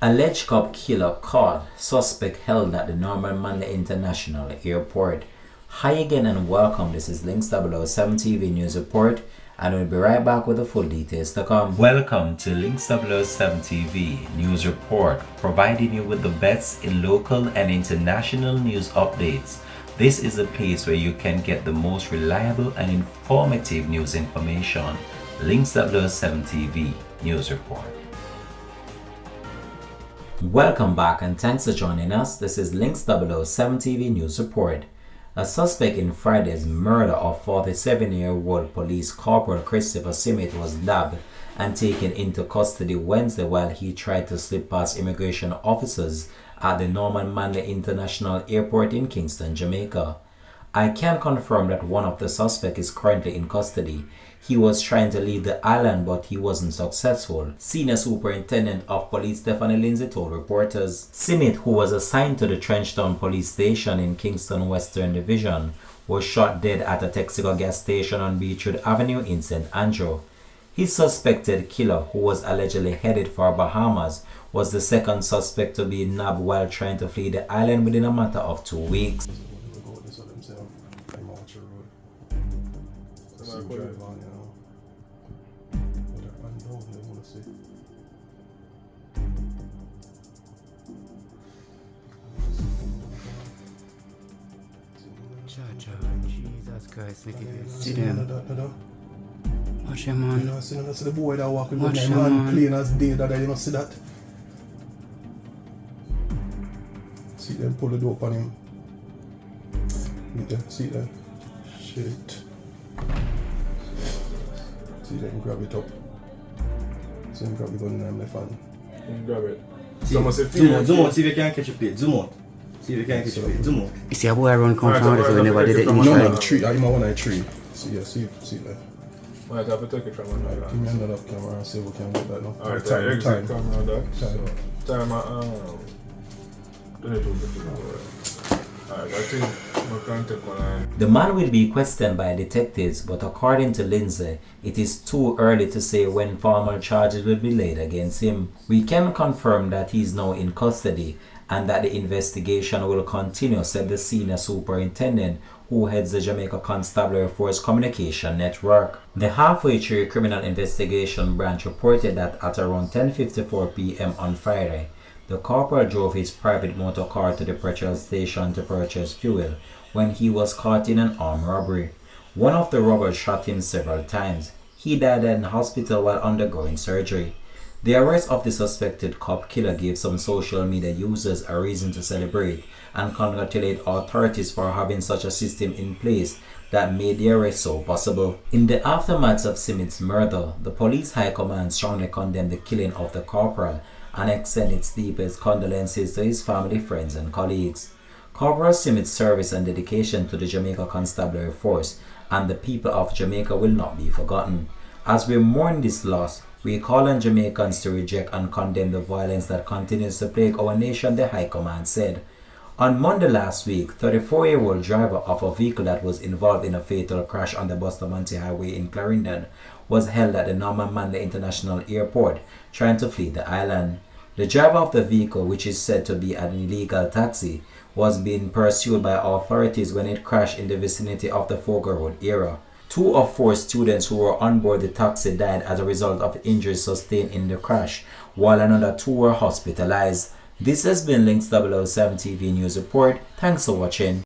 Alleged cop killer caught, suspect held at the Norman Manley International Airport. Hi again and welcome. This is Links 007 TV News Report, and we'll be right back with the full details to come. Welcome to Links 007 TV News Report, providing you with the best in local and international news updates. This is a place where you can get the most reliable and informative news information. Links 007 TV News Report. Welcome back and thanks for joining us. This is Links 007 TV News Report. A suspect in Friday's murder of 47-year-old police corporal Christopher Simmet was nabbed and taken into custody Wednesday while he tried to slip past immigration officers at the Norman Manley International Airport in Kingston, Jamaica. I can confirm that one of the suspects is currently in custody. He was trying to leave the island but he wasn't successful, Senior Superintendent of Police Stephanie Lindsay told reporters. Simmet, who was assigned to the Trenchtown Police Station in Kingston Western Division, was shot dead at a Texaco gas station on Beechwood Avenue in St. Andrew. His suspected killer, who was allegedly headed for Bahamas, was the second suspect to be nabbed while trying to flee the island within a matter of 2 weeks. Jesus Christ, make it see them. Watch him, man. You know, see the boy that walking with them man clean as day that you don't see that. See them pull the dope on him. Meet them, see them. Shit. See them grab it up. See them grab the gun in them left hand. Grab it. Zoom out, see if you can catch a plate. Zoom out. See if you can catch a plate. Zoom out. You see a boy run come from out, so we never did it in No, the tree. I'm on a tree. See, yeah, see that. Might have to take it from another. Give me another camera and see if we can get that now. Alright, exit camera on that. Time Alright, I think we can take one. The man will be questioned by detectives, but according to Lindsay, it is too early to say when formal charges will be laid against him. We can confirm that he is now in custody and that the investigation will continue, said the Senior Superintendent who heads the Jamaica Constabulary Force Communication Network. The Halfway Through Criminal Investigation Branch reported that at around 10:54 p.m. on Friday, the corporal drove his private motor car to the petrol station to purchase fuel when he was caught in an armed robbery. One of the robbers shot him several times. He died in hospital while undergoing surgery. The arrest of the suspected cop killer gave some social media users a reason to celebrate and congratulate authorities for having such a system in place that made the arrest so possible. In the aftermath of Simmet's murder, the police high command strongly condemned the killing of the corporal and extended its deepest condolences to his family, friends and colleagues. Corporal Simmet's service and dedication to the Jamaica Constabulary Force and the people of Jamaica will not be forgotten. As we mourn this loss, we call on Jamaicans to reject and condemn the violence that continues to plague our nation, the High Command said. On Monday last week, 34-year-old driver of a vehicle that was involved in a fatal crash on the Bustamante Highway in Clarendon was held at the Norman Manley International Airport, trying to flee the island. The driver of the vehicle, which is said to be an illegal taxi, was being pursued by authorities when it crashed in the vicinity of the Fogo Road area. 2 of 4 students who were on board the taxi died as a result of injuries sustained in the crash, while another 2 were hospitalized. This has been Links 007 TV News Report. Thanks for watching.